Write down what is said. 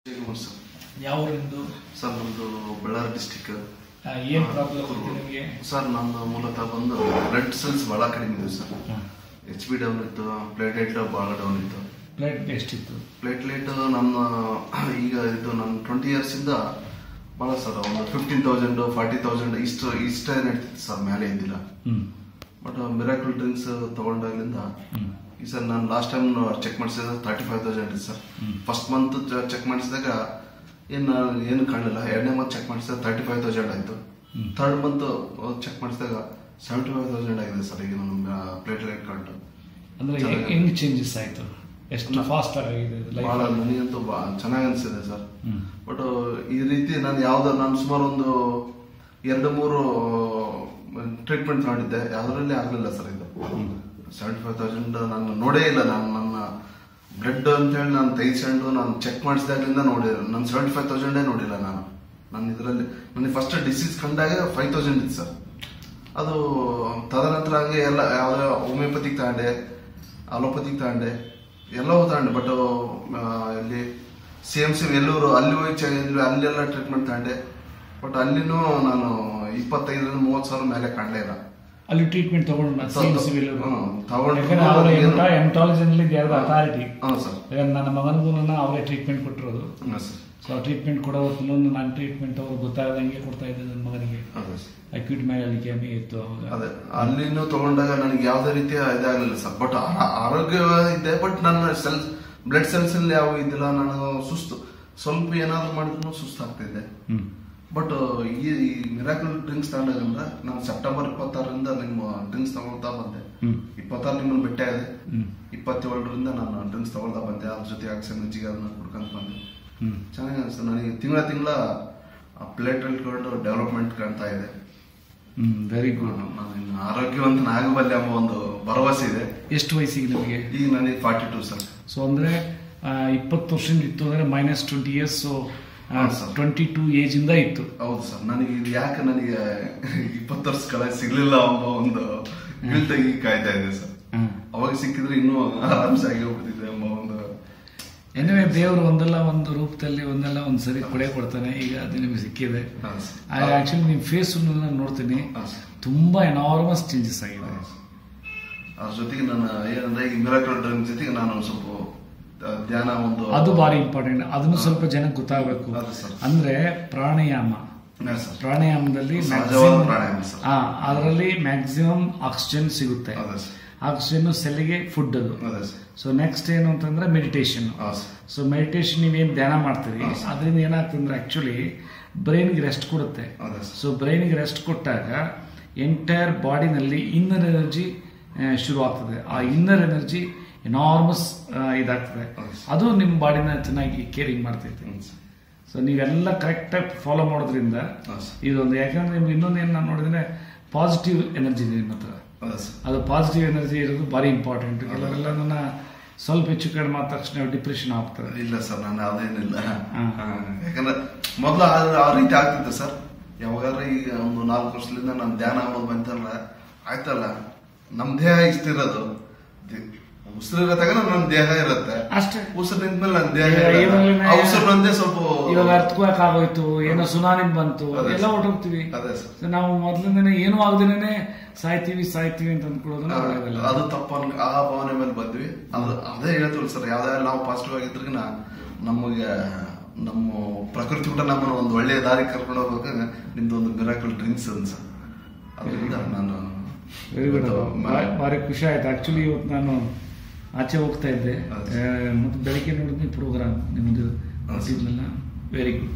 Sir. ಯಾವ ಊರಿಂದು sir ನಮ್ದು Ballari district. ಏನ್ ಪ್ರಾಬ್ಲಮ್ ನಿಮಗೆ ಸರ್ ನನ್ನ ಮೂಲತಃ ಬಂದು ಬ್ಲಡ್ ಸೆಲ್ಸ್ ಬಹಳ ಕಡಿಮೆ ಇದೆ ಸರ್. HP ಡೌನ್ ಇತ್ತು, ಪ್ಲೇಟ್ಲೆಟ್ ಬಹಳ ಡೌನ್ ಇತ್ತು. ಪ್ಲೇಟ್ ಎಷ್ಟಿತ್ತು? ಪ್ಲೇಟ್ಲೆಟ್ ನನ್ನ ಈಗ ಇದು ನನ್ನ 20 years ಇಂದ ಬಹಳ ಸರ್, ಒಂದು 15,000 40,000 ಇಷ್ಟೇ ನಡೀತಿತ್ತು ಸರ್, ಮೇಲೆ ಇದ್ದಿಲ್ಲ. ಬಟ್ ಮಿರಾಕಲ್ ಡ್ರಿಂಕ್ಸ್ ತಗೊಂಡಾಗ್ಲಿಂದ ಈ ಸರ್ ನಾನು ಲಾಸ್ಟ್ ಟೈಮ್ ಚೆಕ್ ಮಾಡಿಸಿದಾಗ 35,000 ಇತ್ತು ಸರ್. ಫಸ್ಟ್ ಮಂತ್ ಚೆಕ್ ಮಾಡಿಸಿದಾಗ ಏನು ಕಾಣಲಿಲ್ಲ. ಎರಡನೇ ಮಂತ್ ಚೆಕ್ ಮಾಡಿಸಿದಾಗ 35,000 ಆಯ್ತು. ಥರ್ಡ್ ಮಂತ್ ಚೆಕ್ ಮಾಡಿಸಿದಾಗ 75,000 ಆಗಿದೆ ಸರ್. ಈಗ ನಮ್ಮ ಪ್ಲೇಟ್ಲೆಟ್ ಕೌಂಟ್ ಅಂದ್ರೆ ಹೆಂಗ್ ಚೇಂಜಸ್ ಆಯ್ತು? ಎಷ್ಟು ಫಾಸ್ಟ್ ಆಗಿದೆ? ಬಹಳ ನನಗಂತೂ ಚೆನ್ನಾಗಿ ಅನ್ಸಿದೆ ಸರ್. ಬಟ್ ಈ ರೀತಿ ನಾನು ಸುಮಾರು ಒಂದು 2-3 ಟ್ರೀಟ್ಮೆಂಟ್ ಮಾಡಿದ್ದೆ, ಯಾವ್ದ್ರಲ್ಲಿ ಆಗ್ಲಿಲ್ಲ ಸರ್. ಇದು 75,000 ನಾನು ನೋಡೇ ಇಲ್ಲ. ನನ್ನ ಬ್ಲಡ್ ಅಂತ ಹೇಳಿ ನಾನು ತೆಗೆಸ್ಕೊಂಡು ನಾನು ಚೆಕ್ ಮಾಡಿಸಿದಾಗ್ಲಿಂದ ನೋಡಿಲ್ಲ. ನಾನು 75,000 ನೋಡಿಲ್ಲ. ನಾನು ಇದರಲ್ಲಿ ನನಗೆ ಫಸ್ಟ್ ಡಿಸೀಸ್ ಕಂಡಾಗ 5,000 ಇತ್ತು ಸರ್. ಅದು ತದನಂತರ ಹಂಗೆ ಎಲ್ಲ ಯಾವ್ದು ಹೋಮಿಯೋಪತಿಗೆ ತಗೊಂಡೆ, ಅಲೋಪತಿಗೆ ತಗೊಂಡೆ, ಎಲ್ಲವೂ ತಗೊಂಡೆ. ಬಟ್ ಇಲ್ಲಿ CMC ವೆಲ್ಲೂರು ಅಲ್ಲಿ ಹೋಗಿ ಅಲ್ಲೆಲ್ಲ ಟ್ರೀಟ್ಮೆಂಟ್ ತಗೊಂಡೆ. ಬಟ್ ಅಲ್ಲಿನೂ ನಾನು 25,000-30,000 ಸಾವಿರ ಮೇಲೆ ಕಾಣಲೇ ಇಲ್ಲ. ಅಲ್ಲಿ ಟ್ರೀಟ್ಮೆಂಟ್ ತಗೊಂಡು ಅಥಾರಿಟಿ ನನ್ನ ಮಗನಿಗೂ ಅವರೇ ಟ್ರೀಟ್ಮೆಂಟ್ ಕೊಟ್ಟಿರೋದು. ಸೊ ಟ್ರೀಟ್ಮೆಂಟ್ ಕೊಡೋ ಹೊತ್ತು ನಾನು ಟ್ರೀಟ್ಮೆಂಟ್ ಅವ್ರು ಗೊತ್ತಾಗದಂಗೆ ಕೊಡ್ತಾ ಇದ್ದೆ ನನ್ನ ಮಗನಿಗೆ. ಅಕ್ಯೂಟ್ ಮೈಲಾರಿಕೆ ಇತ್ತು ಅವಾಗ. ಅದೇ ಅಲ್ಲಿನೂ ತಗೊಂಡಾಗ ನನಗೆ ಯಾವುದೇ ರೀತಿಯ ಇದಾಗಲಿಲ್ಲ ಸರ್. ಬಟ್ ಆರೋಗ್ಯ ಇದೆ, ಬಟ್ ನನ್ನ ಬ್ಲಡ್ ಸೆಲ್ಸ್ ಅಲ್ಲಿ ಯಾವ ಇದ್ದಿಲ್ಲ. ನಾನು ಸುಸ್ತು, ಸ್ವಲ್ಪ ಏನಾದ್ರು ಮಾಡಿದ್ರು ಸುಸ್ತು ಆಗ್ತಿದ್ದೆ. ಬಟ್ ಈ ಮಿರಾಕಲ್ ಡ್ರಿಂಕ್ಸ್ ತಗೊಂಡಾಗಂದ್ರೆ ನಾನು ಸೆಪ್ಟೆಂಬರ್ 26ರಿಂದ ನಿಮ್ಮ ಡ್ರಿಂಕ್ಸ್ ತಗೊಳ್ತಾ ಬಂದೆ. 26 ನಿಮ್ಮನ್ನು ಭೇಟಿ ಆಗಿದೆ. 27ರಿಂದ ನಾನು ಡ್ರಿಂಕ್ಸ್ ತಗೊಳ್ತಾ ಬಂದೆ. ಅದ್ರ ಜೊತೆ ಆಕ್ಸಿಜನ್ ಮೆಚ್ಚಿಗೆ ಅದನ್ನ ಕುಡ್ಕೊಂತ ಬಂದೆ. ಚೆನ್ನಾಗಿ ಅನಿಸ್ತು ನನಗೆ. ತಿಂಗಳ ಪ್ಲೇಟ್ಲೆಟ್ ಡೆವಲಪ್ಮೆಂಟ್ ಕಾಣ್ತಾ ಇದೆ. Very good. ನಾನು ಆರೋಗ್ಯವಂತನಾಗಬಲ್ಲೆ ಎಂಬ ಒಂದು ಭರವಸೆ ಇದೆ. ಎಷ್ಟು ವಯಸ್ಸಿಗೆ ನಿಮಗೆ? ಈಗ ನನಗೆ 42 ಸರ್. ಸೊ ಅಂದ್ರೆ 20 ವರ್ಷದಿಂದ ಇತ್ತು ಅಂದ್ರೆ -20 years. 22 ಏಜ್ ಇಂದ ಇತ್ತು. ಹೌದು ಸರ್. ನನಗೆ ಇದು ಯಾಕೆ ನನಗೆ 20 ವರ್ಷ ಕಳೆ ಸಿಗ್ಲಿಲ್ಲ ಎಂಬ ಒಂದು ಗಿಲ್ಟಾಗಿ ಕಾಯ್ತಾ ಇದೆ ಸರ್. ಅವಾಗ ಸಿಕ್ಕಿದ್ರೆ ಇನ್ನೂ ಆರಾಮ್ಸಾಗಿ ಹೋಗ್ಬಿಟ್ಟಿದೆ ಎಂಬ ಒಂದು. ಎನಿವೆ ದೇವರು ಒಂದಲ್ಲ ಒಂದು ರೂಪದಲ್ಲಿ ಒಂದಲ್ಲ ಒಂದು ಸರಿ ಕೊಡ್ತಾನೆ. ಈಗ ಅದು ನಿಮಗೆ ಸಿಕ್ಕಿದೆ. ಆಕ್ಚುಲಿ ನಿಮ್ಮ ಫೇಸ್ ನೋಡ್ತೀನಿ, ತುಂಬಾ ಎನಾರ್ಮಸ್ ಚೇಂಜಸ್ ಆಗಿದೆ. ಅದ್ರ ಜೊತೆಗೆ ನಾನು ಏನಂದ್ರೆ ಈ ಮಿರಾಕಲ್ ಡ್ರಿಂಕ್ ಜೊತೆಗೆ ನಾನು ಸ್ವಲ್ಪ ಧ್ಯಾನ ಒಂದು ಅದು ಬಾರಿ ಇಂಪಾರ್ಟೆಂಟ್. ಅದನ್ನು ಸ್ವಲ್ಪ ಜನಕ್ಕೆ ಗೊತ್ತಾಗಬೇಕು. ಅಂದ್ರೆ ಪ್ರಾಣಾಯಾಮದಲ್ಲಿ ಅದರಲ್ಲಿ ಮ್ಯಾಕ್ಸಿಮಮ್ ಆಕ್ಸಿಜನ್ ಸಿಗುತ್ತೆ. ಆಕ್ಸಿಜನ್ ಸೆಲ್ಗೆ ಫುಡ್ ಅದು. ಸೊ ನೆಕ್ಸ್ಟ್ ಏನು ಅಂತಂದ್ರೆ ಮೆಡಿಟೇಷನ್. ಸೊ ಮೆಡಿಟೇಷನ್ ನೀವೇನು ಧ್ಯಾನ ಮಾಡ್ತೀರಿ ಅದರಿಂದ ಏನಾಗ್ತಂದ್ರೆ ಆಕ್ಚುಲಿ ಬ್ರೈನ್ಗೆ ರೆಸ್ಟ್ ಕೊಡುತ್ತೆ. ಸೊ ಬ್ರೈನ್ಗೆ ರೆಸ್ಟ್ ಕೊಟ್ಟಾಗ ಎಂಟೈರ್ ಬಾಡಿನಲ್ಲಿ ಇನ್ನರ್ ಎನರ್ಜಿ ಶುರು ಆಗ್ತದೆ. ಆ ಇನ್ನರ್ ಎನರ್ಜಿ ಎನಾರ್ಮಸ್ ಇದಾಗ್ತದೆ. ಅದು ನಿಮ್ಮ ಬಾಡಿನ ಚೆನ್ನಾಗಿ ಕೇರಿಂಗ್ ಮಾಡ್ತೈತೆ. ಸೊ ನೀವೆಲ್ಲ ಕರೆಕ್ಟಾಗಿ ಫಾಲೋ ಮಾಡೋದ್ರಿಂದ ಇದೊಂದು. ಯಾಕಂದ್ರೆ ನಿಮ್ಗೆ ಇನ್ನೊಂದೇನು ನಾನು ನೋಡಿದ್ರೆ ಪಾಸಿಟಿವ್ ಎನರ್ಜಿ ಇದೆ ನಿಮ್ಮ ಹತ್ರ. ಅದು ಪಾಸಿಟಿವ್ ಎನರ್ಜಿ ಇರೋದು ಭಾರಿ ಇಂಪಾರ್ಟೆಂಟ್. ಕೆಲವರೆಲ್ಲ ನನ್ನ ಸ್ವಲ್ಪ ಹೆಚ್ಚು ಕಡಿಮೆ ಆದ ತಕ್ಷಣ ಡಿಪ್ರೆಷನ್ ಆಗ್ತದೆ. ಇಲ್ಲ ಸರ್, ನಾನು ಅದೇನಿಲ್ಲ. ಯಾಕಂದ್ರೆ ಮೊದಲು ಆ ರೀತಿ ಆಗ್ತಿತ್ತು ಸರ್. ಯಾವಾಗಾದ್ರೆ ಈಗ ಒಂದು 4 ವರ್ಷದಿಂದ ನಾನು ಧ್ಯಾನ ಆಗೋದು ಬಂತಲ್ಲ, ಆಯ್ತಲ್ಲ, ನಮ್ ದೇಹ ಇಷ್ಟಿರೋದು. ಉಸಿರು ಇರತ್ತಾಗ ನನ್ನ ದೇಹ ಇರುತ್ತೆ ಅಷ್ಟೇ. ಉಸಿರು ನಿಂತ್ಮೇಲೆ ನನ್ನ ದೇಹ ಉಸಿರು ಬಂದೇ ಸ್ವಲ್ಪ ಇವಾಗ ಅರ್ಥಕ್ವೇಕ್ ಆಗೋಯ್ತು, ಏನೋ ಸುನಾಮಿ ಬಂತು, ಎಲ್ಲ ಹೊರಟೋಗ್ತೀವಿ. ನಾವು ಮೊದ್ಲಿಂದನೇ ಏನೂ ಆಗದೇನೆ ಸಾಯ್ತೀವಿ ಅಂತ ಅಂದ್ಕೊಳ್ಳೋದು ಅದು ತಪ್ಪ. ಆ ಭಾವನೆ ಮೇಲೆ ಬಂದ್ವಿ. ಅದೇ ಹೇಳ್ತೀವಿ ಸರ್, ಯಾವ್ದಾರ ನಾವು ಪಾಸಿಟಿವ್ ಆಗಿದ್ರಿಗೆ ನಮಗೆ ನಮ್ಮ ಪ್ರಕೃತಿ ಕೂಡ ನಮ್ಮನ್ನು ಒಂದು ಒಳ್ಳೆಯ ದಾರಿ ಕರ್ಕೊಂಡು ಹೋಗ್ಬೇಕು. ನಿಮ್ದು ಒಂದು ಮಿರಾಕಲ್ ಡ್ರಿಂಕ್ಸ್ ಅನ್ಸ. ಅದರಿಂದ ನಾನು ವೆರಿ ಗುಡ್. ಭಾರಿ ಖುಷಿ ಆಯ್ತು. ಆಕ್ಚುಲಿ ಇವತ್ತು ನಾನು ಆಚೆ ಹೋಗ್ತಾ ಇದ್ದೆ, ಮತ್ತೆ ಬೆಳಿಗ್ಗೆ ನೋಡಿದ್ನಿ ಪ್ರೋಗ್ರಾಮ್ ನಿಮ್ಮದು. Very good.